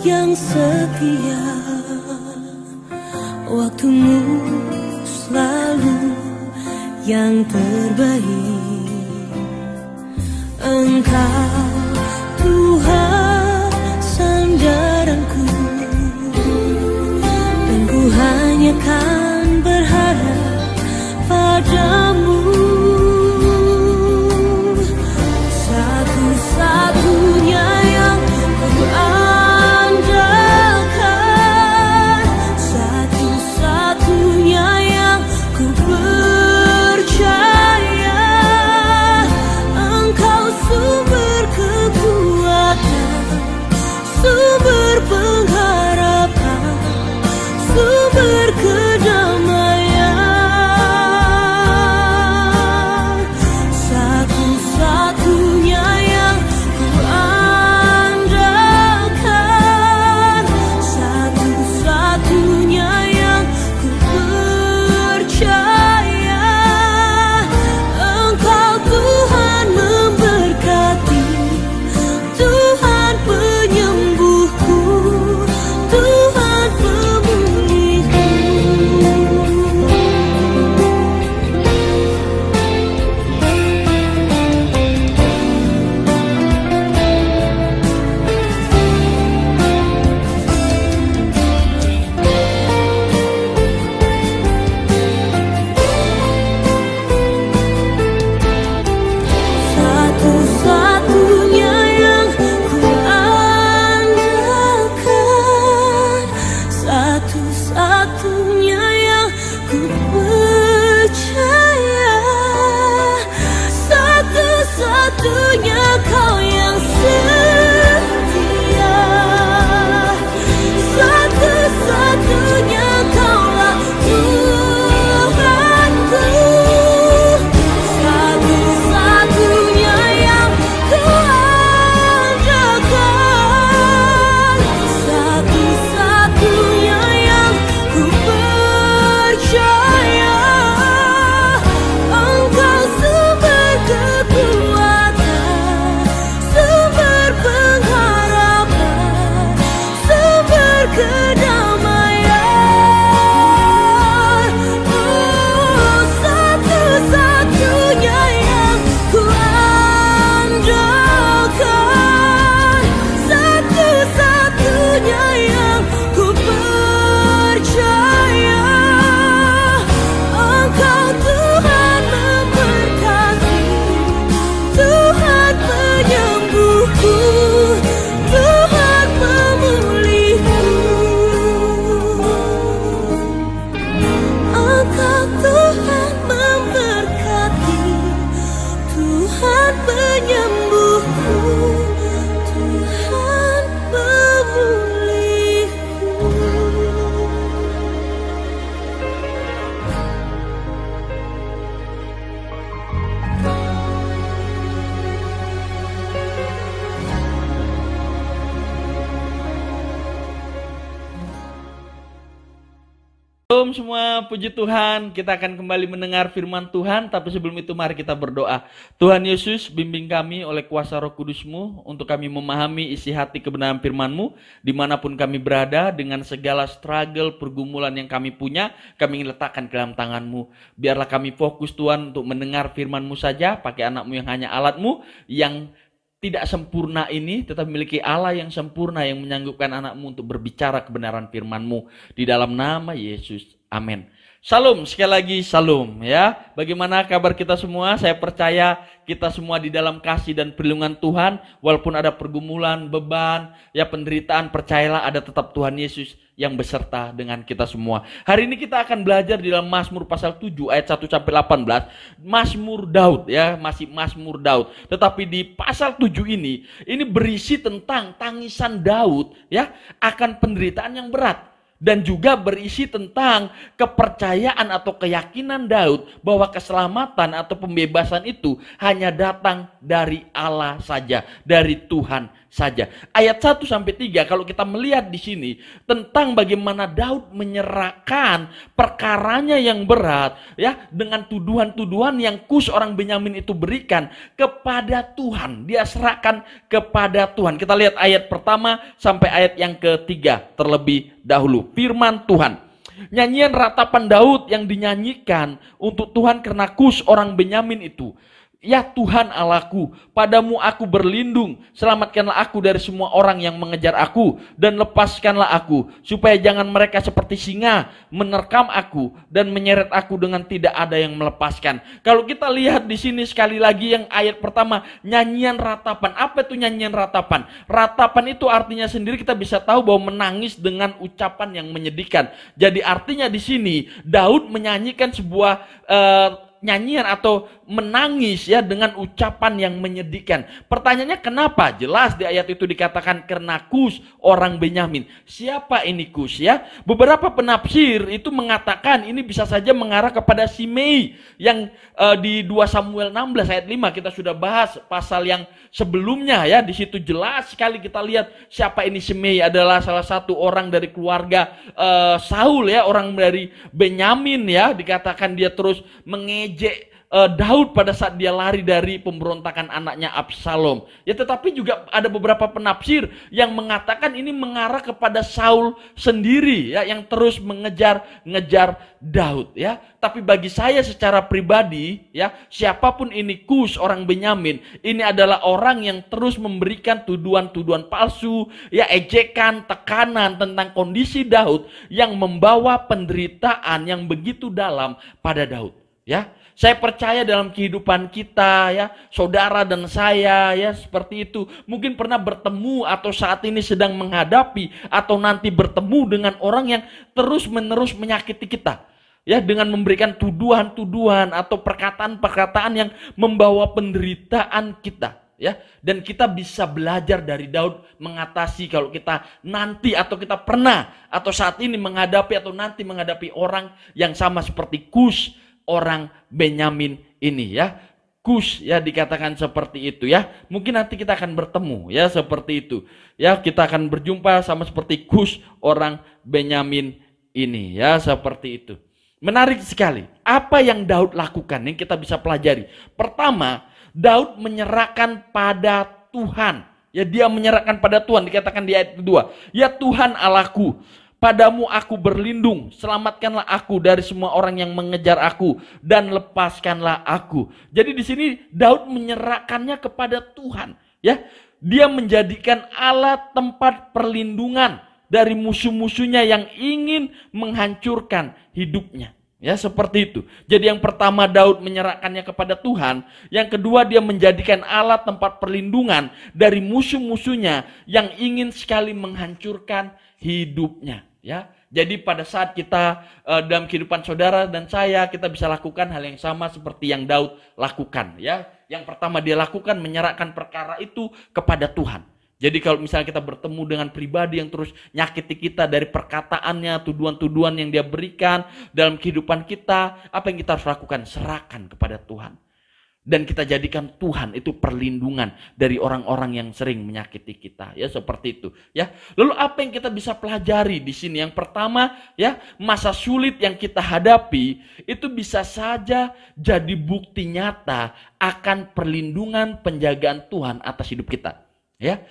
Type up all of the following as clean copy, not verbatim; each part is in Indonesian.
yang setia, waktumu selalu yang terbaik. Engkau Tuhan sandaranku, dan ku hanya kan berharap padamu. Satu-satunya yang ku andalkan, satu-satunya yang ku percaya. Engkau sumber kekuatan, sumber pengharapan, sumber kedamaian. Satu-satunya yang ku andalkan, satu-satunya yang ku percaya. Engkau Tuhan memberkati, Tuhan penyembuhku, Tuhan pemulihku. Satu-satunya yang ku andalkan, satu-satunya yang ku percaya. Satu-satunya Kau yang setia, satu-satunya Kaulah Tuhanku. Satu-satunya yang ku andalkan, satu-satunya yang ku percaya. Engkau sumber kekuatan, sumber pengharapan, sumber kedamaian. Oh, satu-satunya yang ku andalkan, satu-satunya yang ku percaya. Engkau Tuhan memberkati, Tuhan penyembuhku, Tuhan pemulihku. Engkau Tuhan memberkati, Tuhan penyembuhku, Tuhan pemulihku. Shalom semua, puji Tuhan. Kita akan kembali mendengar firman Tuhan, tapi sebelum itu mari kita berdoa. Tuhan Yesus, bimbing kami oleh kuasa Roh Kudus-Mu untuk kami memahami isi hati kebenaran firman-Mu dimanapun kami berada, dengan segala struggle, pergumulan yang kami punya, kami ingin letakkan ke dalam tangan-Mu. Biarlah kami fokus Tuhan untuk mendengar firman-Mu saja, pakai anak-Mu yang hanya alat-Mu, yang tidak sempurna ini, tetapi memiliki Allah yang sempurna yang menyanggupkan anak-Mu untuk berbicara kebenaran firman-Mu. Di dalam nama Yesus. Amin. Shalom, sekali lagi shalom ya. Bagaimana kabar kita semua? Saya percaya kita semua di dalam kasih dan perlindungan Tuhan. Walaupun ada pergumulan, beban, ya penderitaan, percayalah ada tetap Tuhan Yesus yang beserta dengan kita semua. Hari ini kita akan belajar di dalam Mazmur pasal 7 ayat 1 sampai 18. Mazmur Daud ya, masih Mazmur Daud. Tetapi di pasal 7 ini berisi tentang tangisan Daud ya akan penderitaan yang berat. Dan juga berisi tentang kepercayaan atau keyakinan Daud bahwa keselamatan atau pembebasan itu hanya datang dari Allah saja, dari Tuhan saja. Ayat 1 sampai 3 kalau kita melihat di sini tentang bagaimana Daud menyerahkan perkaranya yang berat ya dengan tuduhan-tuduhan yang Kus orang Benyamin itu berikan kepada Tuhan. Dia serahkan kepada Tuhan. Kita lihat ayat pertama sampai ayat yang ketiga terlebih dahulu. Firman Tuhan. Nyanyian ratapan Daud yang dinyanyikan untuk Tuhan karena Kus orang Benyamin itu. Ya Tuhan Allahku, padamu aku berlindung, selamatkanlah aku dari semua orang yang mengejar aku, dan lepaskanlah aku, supaya jangan mereka seperti singa menerkam aku dan menyeret aku dengan tidak ada yang melepaskan. Kalau kita lihat di sini sekali lagi yang ayat pertama, nyanyian ratapan. Apa itu nyanyian ratapan? Ratapan itu artinya sendiri kita bisa tahu bahwa menangis dengan ucapan yang menyedihkan. Jadi artinya di sini Daud menyanyikan sebuah nyanyian atau menangis ya dengan ucapan yang menyedihkan. Pertanyaannya kenapa? Jelas di ayat itu dikatakan karena Kus orang Benyamin. Siapa ini Kus ya? Beberapa penafsir itu mengatakan ini bisa saja mengarah kepada Simei yang di 2 Samuel 16 ayat 5 kita sudah bahas pasal yang sebelumnya ya. Di situ jelas sekali kita lihat siapa ini Simei, adalah salah satu orang dari keluarga Saul ya, orang dari Benyamin ya. Dikatakan dia terus mengejek Daud pada saat dia lari dari pemberontakan anaknya Absalom. Ya, tetapi juga ada beberapa penafsir yang mengatakan ini mengarah kepada Saul sendiri ya, yang terus mengejar Daud ya. Tapi bagi saya secara pribadi ya, siapapun ini Kus orang Benyamin, ini adalah orang yang terus memberikan tuduhan-tuduhan palsu, ya, ejekan, tekanan tentang kondisi Daud yang membawa penderitaan yang begitu dalam pada Daud ya. Saya percaya dalam kehidupan kita ya, saudara dan saya ya seperti itu. Mungkin pernah bertemu atau saat ini sedang menghadapi atau nanti bertemu dengan orang yang terus-menerus menyakiti kita. Ya, dengan memberikan tuduhan-tuduhan atau perkataan-perkataan yang membawa penderitaan kita. Ya, dan kita bisa belajar dari Daud mengatasi kalau kita nanti atau kita pernah atau saat ini menghadapi atau nanti menghadapi orang yang sama seperti Kus orang Benyamin ini ya. Kus ya dikatakan seperti itu ya. Mungkin nanti kita akan bertemu ya seperti itu. Ya, kita akan berjumpa sama seperti Kus orang Benyamin ini ya, seperti itu. Menarik sekali. Apa yang Daud lakukan yang kita bisa pelajari? Pertama, Daud menyerahkan pada Tuhan. Ya, dia menyerahkan pada Tuhan, dikatakan di ayat kedua. Ya Tuhan Allahku, padamu aku berlindung, selamatkanlah aku dari semua orang yang mengejar aku dan lepaskanlah aku. Jadi di sini Daud menyerahkannya kepada Tuhan, ya. Dia menjadikan alat tempat perlindungan dari musuh-musuhnya yang ingin menghancurkan hidupnya. Ya, seperti itu. Jadi yang pertama Daud menyerahkannya kepada Tuhan, yang kedua dia menjadikan alat tempat perlindungan dari musuh-musuhnya yang ingin sekali menghancurkan hidupnya ya. Jadi pada saat kita dalam kehidupan saudara dan saya, kita bisa lakukan hal yang sama seperti yang Daud lakukan ya. Yang pertama dia lakukan menyerahkan perkara itu kepada Tuhan. Jadi kalau misalnya kita bertemu dengan pribadi yang terus nyakiti kita dari perkataannya, tuduhan-tuduhan yang dia berikan dalam kehidupan kita, apa yang kita harus lakukan? Serahkan kepada Tuhan. Dan kita jadikan Tuhan itu perlindungan dari orang-orang yang sering menyakiti kita, ya seperti itu, ya. Lalu apa yang kita bisa pelajari di sini? Yang pertama, ya, masa sulit yang kita hadapi itu bisa saja jadi bukti nyata akan perlindungan penjagaan Tuhan atas hidup kita, ya.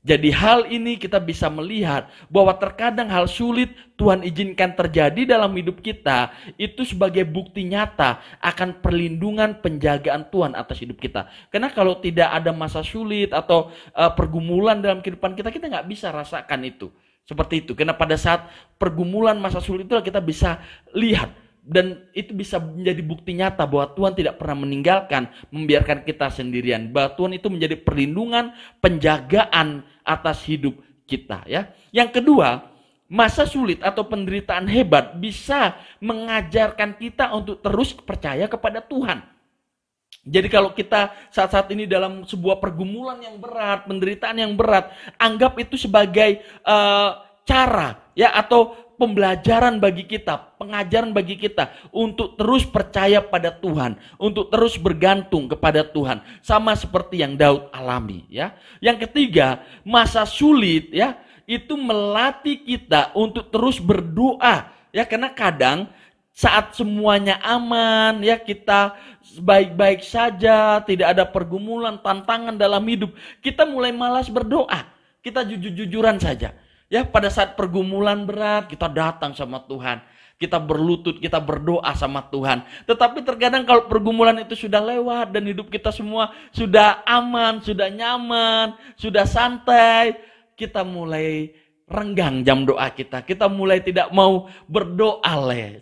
Jadi hal ini kita bisa melihat bahwa terkadang hal sulit Tuhan izinkan terjadi dalam hidup kita itu sebagai bukti nyata akan perlindungan penjagaan Tuhan atas hidup kita. Karena kalau tidak ada masa sulit atau pergumulan dalam kehidupan kita, kita nggak bisa rasakan itu. Seperti itu. Karena pada saat pergumulan masa sulit itu kita bisa lihat. Dan itu bisa menjadi bukti nyata bahwa Tuhan tidak pernah meninggalkan, membiarkan kita sendirian. Bahwa Tuhan itu menjadi perlindungan, penjagaan atas hidup kita. Ya. Yang kedua, masa sulit atau penderitaan hebat bisa mengajarkan kita untuk terus percaya kepada Tuhan. Jadi kalau kita saat-saat ini dalam sebuah pergumulan yang berat, penderitaan yang berat, anggap itu sebagai cara ya atau pembelajaran bagi kita, pengajaran bagi kita untuk terus percaya pada Tuhan, untuk terus bergantung kepada Tuhan, sama seperti yang Daud alami, ya. Yang ketiga, masa sulit, ya, itu melatih kita untuk terus berdoa, ya, karena kadang saat semuanya aman, ya, kita baik-baik saja, tidak ada pergumulan, tantangan dalam hidup, kita mulai malas berdoa. Kita jujur-jujuran saja. Ya, pada saat pergumulan berat, kita datang sama Tuhan. Kita berlutut, kita berdoa sama Tuhan. Tetapi terkadang kalau pergumulan itu sudah lewat dan hidup kita semua sudah aman, sudah nyaman, sudah santai, kita mulai renggang jam doa kita. Kita mulai tidak mau berdoa,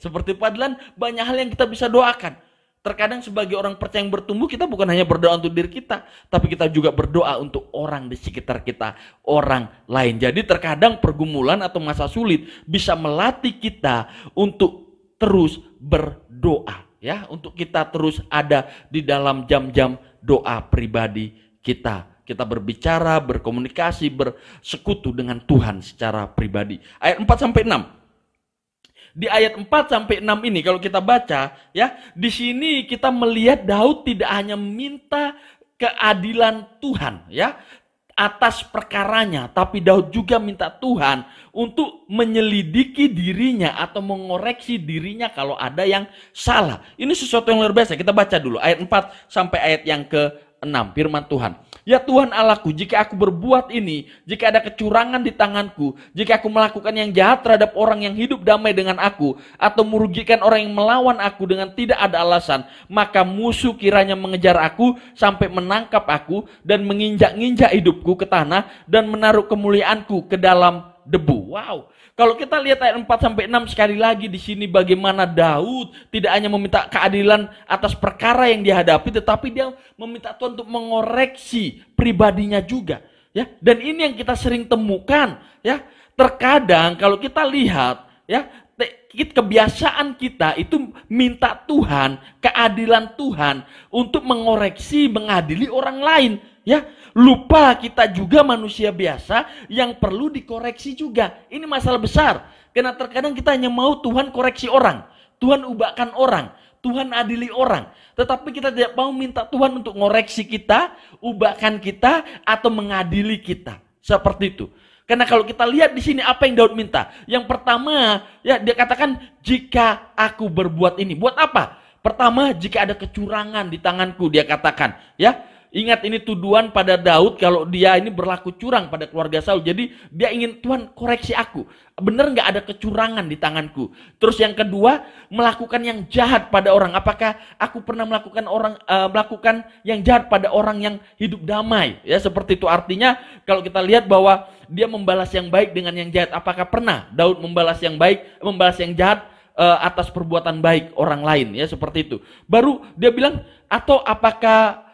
seperti padahal banyak hal yang kita bisa doakan. Terkadang sebagai orang percaya yang bertumbuh, kita bukan hanya berdoa untuk diri kita, tapi kita juga berdoa untuk orang di sekitar kita, orang lain. Jadi terkadang pergumulan atau masa sulit bisa melatih kita untuk terus berdoa, ya, untuk kita terus ada di dalam jam-jam doa pribadi kita. Kita berbicara, berkomunikasi, bersekutu dengan Tuhan secara pribadi. Ayat 4 sampai 6. Di ayat 4 sampai 6 ini kalau kita baca, ya, di sini kita melihat Daud tidak hanya meminta keadilan Tuhan, ya, atas perkaranya, tapi Daud juga minta Tuhan untuk menyelidiki dirinya atau mengoreksi dirinya kalau ada yang salah. Ini sesuatu yang luar biasa. Kita baca dulu ayat 4 sampai ayat yang ke-6, firman Tuhan. Ya Tuhan Allahku, jika aku berbuat ini, jika ada kecurangan di tanganku, jika aku melakukan yang jahat terhadap orang yang hidup damai dengan aku, atau merugikan orang yang melawan aku dengan tidak ada alasan, maka musuh kiranya mengejar aku sampai menangkap aku dan menginjak-injak hidupku ke tanah dan menaruh kemuliaanku ke dalam debu. Wow. Kalau kita lihat ayat 4 sampai 6 sekali lagi di sini bagaimana Daud tidak hanya meminta keadilan atas perkara yang dihadapi, tetapi dia meminta Tuhan untuk mengoreksi pribadinya juga, ya. Dan ini yang kita sering temukan, ya. Terkadang kalau kita lihat, ya, kebiasaan kita itu minta Tuhan, keadilan Tuhan untuk mengoreksi, mengadili orang lain, ya. Lupa kita juga manusia biasa yang perlu dikoreksi juga. Ini masalah besar. Karena terkadang kita hanya mau Tuhan koreksi orang, Tuhan ubahkan orang, Tuhan adili orang. Tetapi kita tidak mau minta Tuhan untuk ngoreksi kita, ubahkan kita, atau mengadili kita. Seperti itu. Karena kalau kita lihat di sini apa yang Daud minta. Yang pertama, ya, dia katakan jika aku berbuat ini. Buat apa? Pertama, jika ada kecurangan di tanganku, dia katakan, ya. Ingat, ini tuduhan pada Daud kalau dia ini berlaku curang pada keluarga Saul. Jadi dia ingin Tuhan koreksi aku. Benar nggak ada kecurangan di tanganku? Terus yang kedua, melakukan yang jahat pada orang. Apakah aku pernah melakukan yang jahat pada orang yang hidup damai? Ya, seperti itu. Artinya kalau kita lihat bahwa dia membalas yang baik dengan yang jahat. Apakah pernah Daud membalas yang baik, membalas yang jahat atas perbuatan baik orang lain? Ya, seperti itu. Baru dia bilang, atau apakah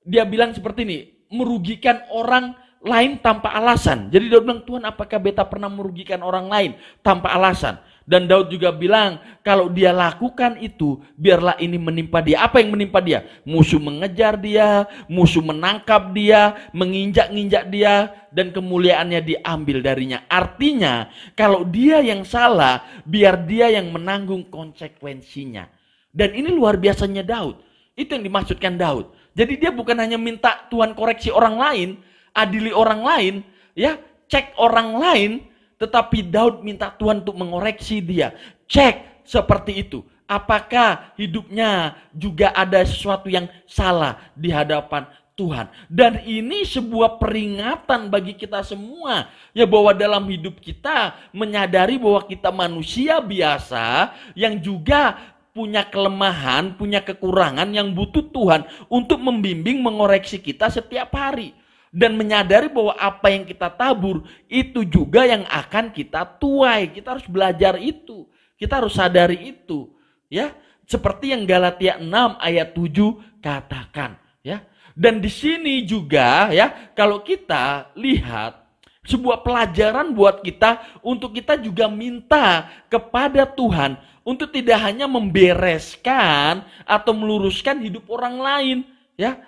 dia bilang seperti ini, merugikan orang lain tanpa alasan. Jadi Daud bilang, Tuhan, apakah beta pernah merugikan orang lain tanpa alasan? Dan Daud juga bilang, kalau dia lakukan itu, biarlah ini menimpa dia. Apa yang menimpa dia? Musuh mengejar dia, musuh menangkap dia, menginjak-injak dia, dan kemuliaannya diambil darinya. Artinya, kalau dia yang salah, biar dia yang menanggung konsekuensinya. Dan ini luar biasanya Daud. Itu yang dimaksudkan Daud. Jadi dia bukan hanya minta Tuhan koreksi orang lain, adili orang lain, ya, cek orang lain, tetapi Daud minta Tuhan untuk mengoreksi dia. Cek seperti itu. Apakah hidupnya juga ada sesuatu yang salah di hadapan Tuhan. Dan ini sebuah peringatan bagi kita semua, ya, bahwa dalam hidup kita menyadari bahwa kita manusia biasa yang juga punya kelemahan, punya kekurangan yang butuh Tuhan untuk membimbing, mengoreksi kita setiap hari. Dan menyadari bahwa apa yang kita tabur itu juga yang akan kita tuai. Kita harus belajar itu. Kita harus sadari itu. Ya, seperti yang Galatia 6 ayat 7 katakan. Ya. Dan di sini juga, ya, kalau kita lihat sebuah pelajaran buat kita untuk kita juga minta kepada Tuhan untuk tidak hanya membereskan atau meluruskan hidup orang lain, ya,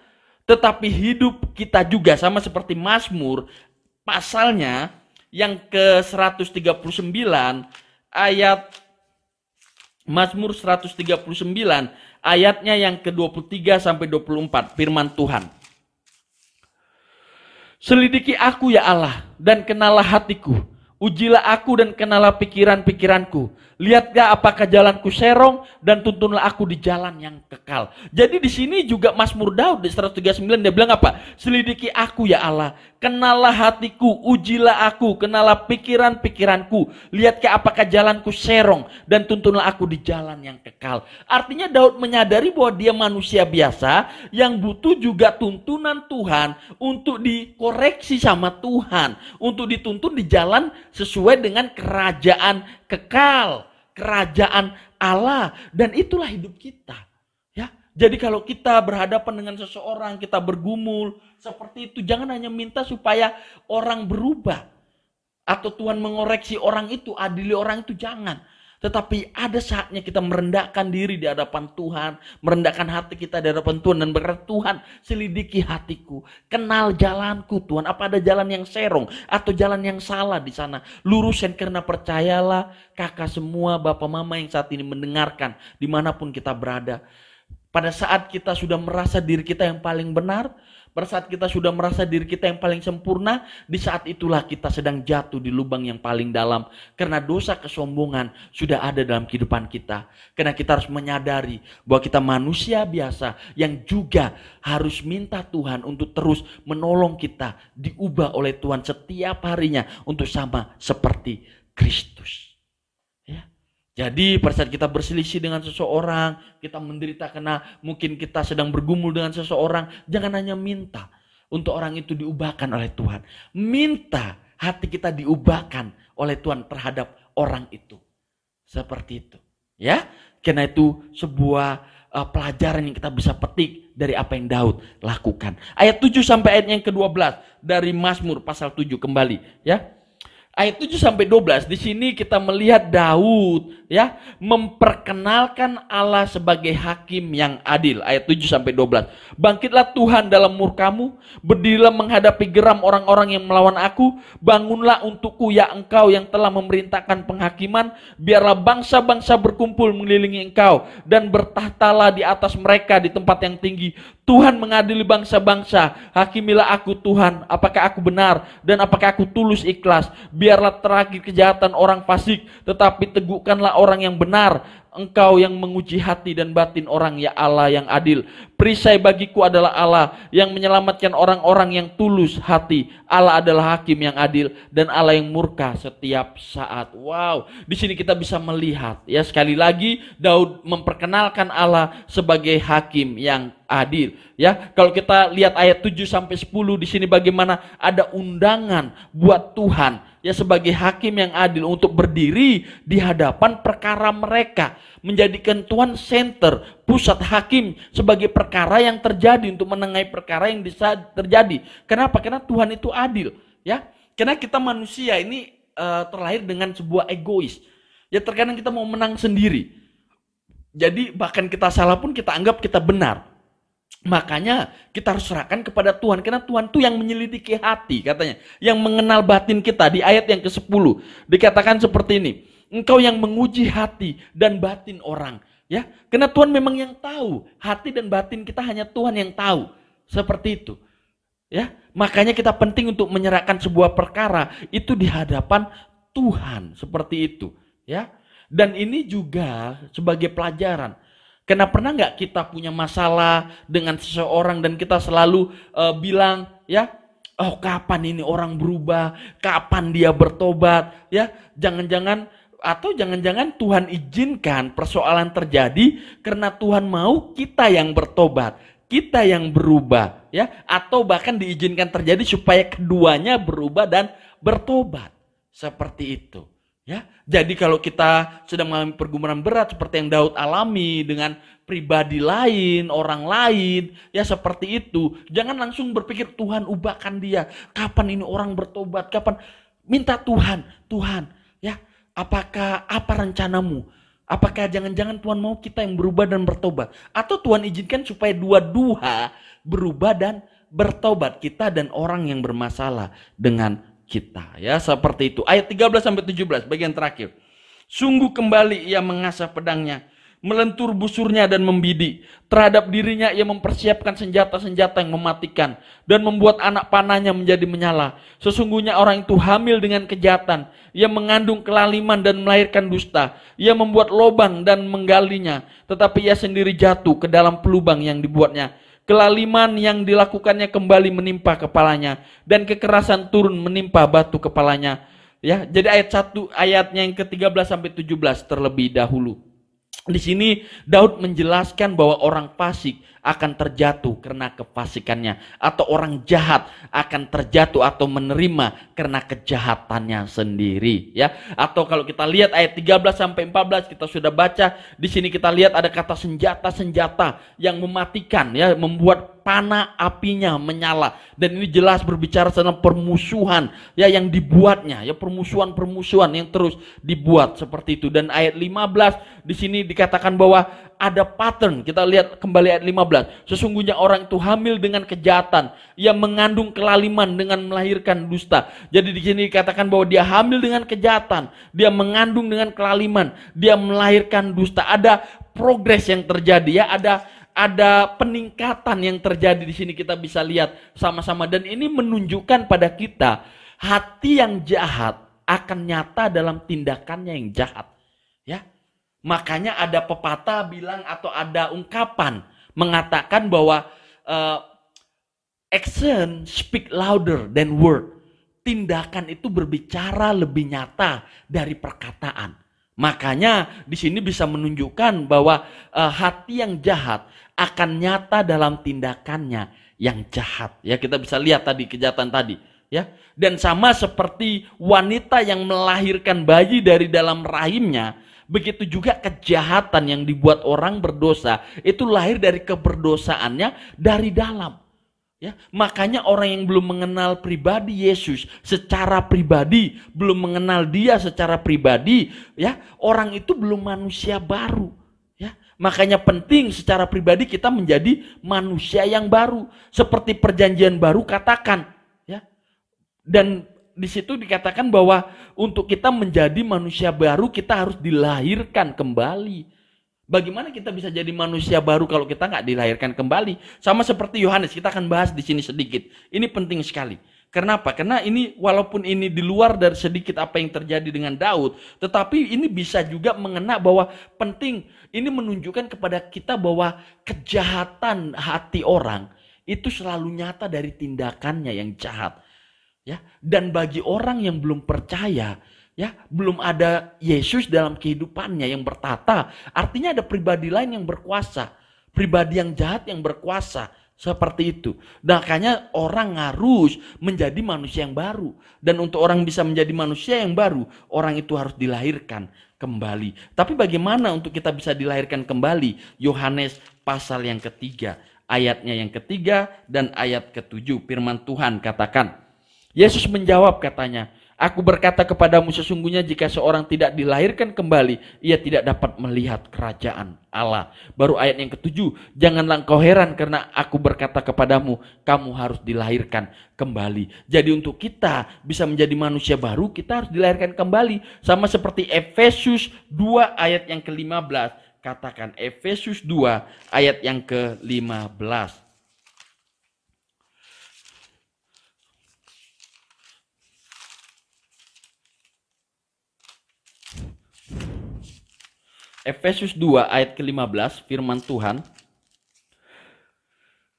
tetapi hidup kita juga sama seperti Mazmur pasalnya yang ke-139 ayat Mazmur 139 ayatnya yang ke-23 sampai 24, firman Tuhan. Selidiki aku ya Allah dan kenalah hatiku. Ujilah aku dan kenalah pikiran-pikiranku. Lihatlah apakah jalanku serong dan tuntunlah aku di jalan yang kekal. Jadi di sini juga Mazmur Daud di 139 dia bilang apa? Selidiki aku ya Allah, kenalah hatiku, ujilah aku, kenalah pikiran-pikiranku. Lihatlah apakah jalanku serong dan tuntunlah aku di jalan yang kekal. Artinya Daud menyadari bahwa dia manusia biasa yang butuh juga tuntunan Tuhan untuk dikoreksi sama Tuhan, untuk dituntun di jalan sesuai dengan kerajaan kekal, kerajaan Allah, dan itulah hidup kita. Ya, jadi kalau kita berhadapan dengan seseorang, kita bergumul seperti itu, jangan hanya minta supaya orang berubah atau Tuhan mengoreksi orang itu, adili orang itu, jangan. Tetapi ada saatnya kita merendahkan diri di hadapan Tuhan, merendahkan hati kita di hadapan Tuhan dan berkata, Tuhan, selidiki hatiku, kenal jalanku Tuhan, apa ada jalan yang serong atau jalan yang salah di sana, luruskan, karena percayalah kakak semua, bapak mama yang saat ini mendengarkan dimanapun kita berada, pada saat kita sudah merasa diri kita yang paling benar, pada saat kita sudah merasa diri kita yang paling sempurna, di saat itulah kita sedang jatuh di lubang yang paling dalam. Karena dosa kesombongan sudah ada dalam kehidupan kita. Karena kita harus menyadari bahwa kita manusia biasa yang juga harus minta Tuhan untuk terus menolong kita, diubah oleh Tuhan setiap harinya untuk sama seperti Kristus. Jadi pada saat kita berselisih dengan seseorang, kita menderita karena mungkin kita sedang bergumul dengan seseorang, jangan hanya minta untuk orang itu diubahkan oleh Tuhan. Minta hati kita diubahkan oleh Tuhan terhadap orang itu. Seperti itu. Ya, karena itu sebuah pelajaran yang kita bisa petik dari apa yang Daud lakukan. Ayat 7 sampai ayat yang ke-12 dari Mazmur pasal 7 kembali, ya. Ayat 7 sampai 12 di sini kita melihat Daud ya memperkenalkan Allah sebagai hakim yang adil. Ayat 7 sampai 12. Bangkitlah Tuhan dalam murkamu, berdirilah menghadapi geram orang-orang yang melawan aku, bangunlah untukku ya engkau yang telah memerintahkan penghakiman, biarlah bangsa-bangsa berkumpul mengelilingi engkau dan bertahtalah di atas mereka di tempat yang tinggi. Tuhan mengadili bangsa-bangsa, hakimilah aku Tuhan, apakah aku benar dan apakah aku tulus ikhlas. Biarlah terakhir kejahatan orang fasik, tetapi teguhkanlah orang yang benar. Engkau yang menguji hati dan batin orang, ya Allah yang adil. Perisai bagiku adalah Allah yang menyelamatkan orang-orang yang tulus hati. Allah adalah hakim yang adil dan Allah yang murka setiap saat. Wow, di sini kita bisa melihat ya, sekali lagi Daud memperkenalkan Allah sebagai hakim yang adil. Ya, kalau kita lihat ayat 7 sampai 10 di sini bagaimana ada undangan buat Tuhan ya sebagai hakim yang adil untuk berdiri di hadapan perkara mereka, menjadikan Tuhan center, pusat hakim sebagai perkara yang terjadi, untuk menengahi perkara yang bisa terjadi. Kenapa? Karena Tuhan itu adil, ya. Karena kita manusia ini terlahir dengan sebuah egois. Ya, terkadang kita mau menang sendiri. Jadi bahkan kita salah pun kita anggap kita benar. Makanya kita harus serahkan kepada Tuhan, karena Tuhan itu yang menyelidiki hati katanya, yang mengenal batin kita. Di ayat yang ke-10 dikatakan seperti ini, engkau yang menguji hati dan batin orang, ya, karena Tuhan memang yang tahu hati dan batin kita, hanya Tuhan yang tahu. Seperti itu, ya. Makanya kita penting untuk menyerahkan sebuah perkara itu di hadapan Tuhan, seperti itu, ya. Dan ini juga sebagai pelajaran. Karena pernah nggak kita punya masalah dengan seseorang dan kita selalu bilang, ya, oh kapan ini orang berubah, kapan dia bertobat, ya, jangan-jangan Tuhan izinkan persoalan terjadi karena Tuhan mau kita yang bertobat, kita yang berubah, ya, atau bahkan diizinkan terjadi supaya keduanya berubah dan bertobat, seperti itu. Ya, jadi kalau kita sedang mengalami pergumulan berat seperti yang Daud alami dengan pribadi lain, orang lain, ya seperti itu, jangan langsung berpikir Tuhan ubahkan dia. Kapan ini orang bertobat? Kapan? Minta Tuhan, ya, apa rencanamu? Apakah jangan-jangan Tuhan mau kita yang berubah dan bertobat? Atau Tuhan izinkan supaya dua-dua berubah dan bertobat, kita dan orang yang bermasalah dengan kita. Ya, seperti itu. Ayat 13 sampai 17 bagian terakhir. Sungguh kembali ia mengasah pedangnya, melentur busurnya dan membidik. Terhadap dirinya ia mempersiapkan senjata-senjata yang mematikan dan membuat anak panahnya menjadi menyala. Sesungguhnya orang itu hamil dengan kejahatan. Ia mengandung kelaliman dan melahirkan dusta. Ia membuat lubang dan menggalinya, tetapi ia sendiri jatuh ke dalam pelubang yang dibuatnya. Kelaliman yang dilakukannya kembali menimpa kepalanya, dan kekerasan turun menimpa batu kepalanya. Ya, jadi ayatnya yang ke-13 sampai 17 terlebih dahulu. Di sini Daud menjelaskan bahwa orang fasik akan terjatuh karena kefasikannya, atau orang jahat akan terjatuh atau menerima karena kejahatannya sendiri, ya. Atau kalau kita lihat ayat 13 sampai 14 kita sudah baca, di sini kita lihat ada kata senjata-senjata yang mematikan, ya, membuat panah apinya menyala. Dan ini jelas berbicara tentang permusuhan, ya, yang dibuatnya, ya, permusuhan yang terus dibuat seperti itu. Dan ayat 15 di sini dikatakan bahwa ada pattern. Kita lihat kembali ayat 15. Sesungguhnya orang itu hamil dengan kejahatan, ia mengandung kelaliman dengan melahirkan dusta. Jadi di sini dikatakan bahwa dia hamil dengan kejahatan, dia mengandung dengan kelaliman, dia melahirkan dusta. Ada progres yang terjadi, ya, ada peningkatan yang terjadi di sini, kita bisa lihat sama-sama. Dan ini menunjukkan pada kita hati yang jahat akan nyata dalam tindakannya yang jahat, ya. Makanya ada pepatah bilang atau ada ungkapan mengatakan bahwa action speak louder than word. Tindakan itu berbicara lebih nyata dari perkataan. Makanya di sini bisa menunjukkan bahwa hati yang jahat akan nyata dalam tindakannya yang jahat. Ya, kita bisa lihat tadi kejahatan tadi, ya. Dan sama seperti wanita yang melahirkan bayi dari dalam rahimnya, begitu juga kejahatan yang dibuat orang berdosa itu lahir dari keberdosaannya dari dalam. Ya, makanya orang yang belum mengenal pribadi Yesus secara pribadi, belum mengenal Dia secara pribadi, ya, orang itu belum manusia baru. Ya, makanya penting secara pribadi kita menjadi manusia yang baru, seperti perjanjian baru katakan, ya. Dan di situ dikatakan bahwa untuk kita menjadi manusia baru kita harus dilahirkan kembali. Bagaimana kita bisa jadi manusia baru kalau kita nggak dilahirkan kembali? Sama seperti Yohanes, kita akan bahas di sini sedikit. Ini penting sekali. Kenapa? Karena ini walaupun ini di luar dari sedikit apa yang terjadi dengan Daud, tetapi ini bisa juga mengena bahwa penting. Ini menunjukkan kepada kita bahwa kejahatan hati orang itu selalu nyata dari tindakannya yang jahat. Ya, dan bagi orang yang belum percaya, ya, belum ada Yesus dalam kehidupannya yang bertata, artinya ada pribadi lain yang berkuasa, pribadi yang jahat yang berkuasa, seperti itu. Makanya orang harus menjadi manusia yang baru, dan untuk orang bisa menjadi manusia yang baru, orang itu harus dilahirkan kembali. Tapi bagaimana untuk kita bisa dilahirkan kembali? Yohanes pasal yang ketiga, ayatnya yang ketiga dan ayat ke-7, firman Tuhan katakan, Yesus menjawab katanya, aku berkata kepadamu sesungguhnya jika seorang tidak dilahirkan kembali, ia tidak dapat melihat kerajaan Allah. Baru ayat yang ke-7, janganlah engkau heran karena aku berkata kepadamu, kamu harus dilahirkan kembali. Jadi untuk kita bisa menjadi manusia baru, kita harus dilahirkan kembali. Sama seperti Efesus 2 ayat yang ke-15, katakan Efesus 2 ayat yang ke-15. Efesus 2 ayat ke-15 firman Tuhan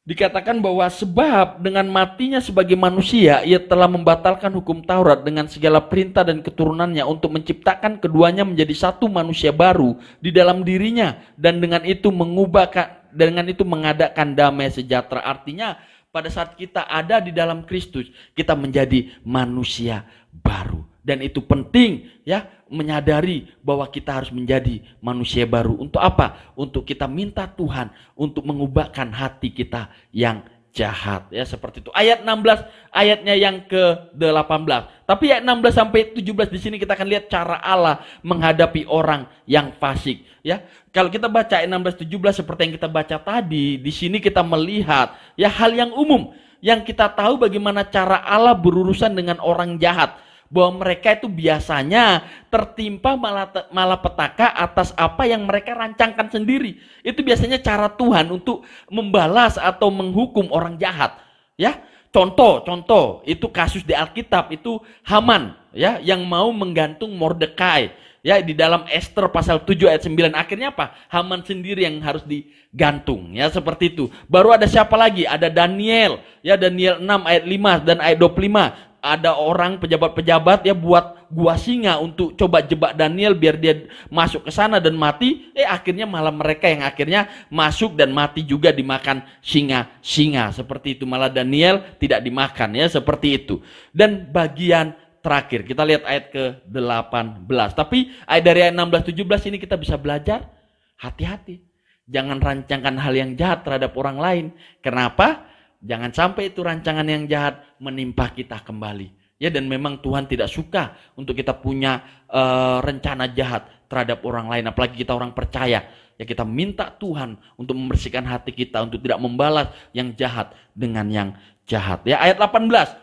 dikatakan bahwa sebab dengan matinya sebagai manusia ia telah membatalkan hukum Taurat dengan segala perintah dan keturunannya untuk menciptakan keduanya menjadi satu manusia baru di dalam dirinya dan dengan itu mengadakan damai sejahtera. Artinya pada saat kita ada di dalam Kristus kita menjadi manusia baru. Dan itu penting, ya, menyadari bahwa kita harus menjadi manusia baru. Untuk apa? Untuk kita minta Tuhan untuk mengubahkan hati kita yang jahat, ya, seperti itu. Ayat 16, ayatnya yang ke-18. Tapi ayat 16 sampai 17 di sini kita akan lihat cara Allah menghadapi orang yang fasik, ya. Kalau kita baca ayat 16 17 seperti yang kita baca tadi, di sini kita melihat ya hal yang umum. yang kita tahu bagaimana cara Allah berurusan dengan orang jahat. Bahwa mereka itu biasanya tertimpa malapetaka atas apa yang mereka rancangkan sendiri. Itu biasanya cara Tuhan untuk membalas atau menghukum orang jahat. Ya, contoh itu kasus di Alkitab itu Haman, ya, yang mau menggantung Mordekai. Ya, di dalam Esther pasal 7 ayat 9 akhirnya apa? Haman sendiri yang harus digantung, ya, seperti itu. Baru ada siapa lagi? Ada Daniel, ya, Daniel 6 ayat 5 dan ayat 25. Ada orang pejabat-pejabat ya buat gua singa untuk coba jebak Daniel biar dia masuk ke sana dan mati. Akhirnya malah mereka yang akhirnya masuk dan mati juga dimakan singa. Seperti itu, malah Daniel tidak dimakan, ya, seperti itu. Dan bagian terakhir kita lihat ayat ke-18. Tapi ayat dari ayat 16-17 ini kita bisa belajar hati-hati. Jangan rancangkan hal yang jahat terhadap orang lain. Kenapa? Jangan sampai itu rancangan yang jahat menimpa kita kembali. Ya, dan memang Tuhan tidak suka untuk kita punya rencana jahat terhadap orang lain, apalagi kita orang percaya. Ya, kita minta Tuhan untuk membersihkan hati kita untuk tidak membalas yang jahat dengan yang jahat. Ya, ayat 18.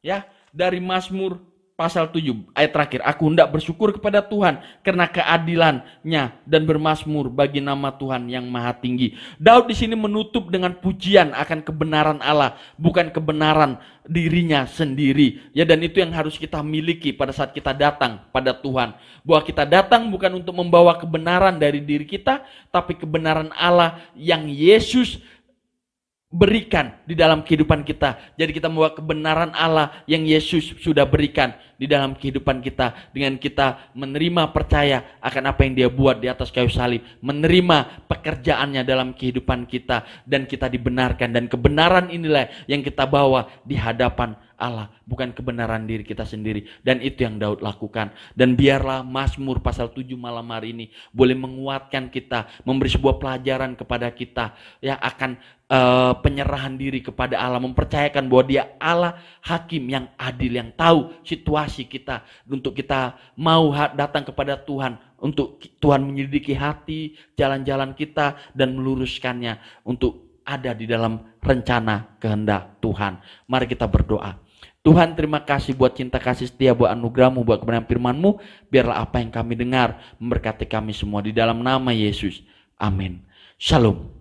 Ya, dari Mazmur pasal 7 ayat terakhir, aku hendak bersyukur kepada Tuhan karena keadilannya dan bermazmur bagi nama Tuhan yang maha tinggi. Daud di sini menutup dengan pujian akan kebenaran Allah, bukan kebenaran dirinya sendiri. Ya, dan itu yang harus kita miliki pada saat kita datang pada Tuhan. Bahwa kita datang bukan untuk membawa kebenaran dari diri kita, tapi kebenaran Allah yang Yesus berikan di dalam kehidupan kita. Jadi kita membawa kebenaran Allah yang Yesus sudah berikan di dalam kehidupan kita. Dengan kita menerima percaya akan apa yang dia buat di atas kayu salib. Menerima pekerjaannya dalam kehidupan kita. Dan kita dibenarkan. Dan kebenaran inilah yang kita bawa di hadapan Allah, bukan kebenaran diri kita sendiri. Dan itu yang Daud lakukan. Dan biarlah Mazmur pasal 7 malam hari ini boleh menguatkan kita, memberi sebuah pelajaran kepada kita, ya, akan penyerahan diri kepada Allah, mempercayakan bahwa dia Allah hakim yang adil, yang tahu situasi kita, untuk kita mau datang kepada Tuhan, untuk Tuhan menyelidiki hati, jalan-jalan kita, dan meluruskannya untuk ada di dalam rencana kehendak Tuhan. Mari kita berdoa. Tuhan, terima kasih buat cinta kasih setia, buat anugerah-Mu, buat kebenaran firman-Mu. Biarlah apa yang kami dengar memberkati kami semua di dalam nama Yesus. Amin. Shalom.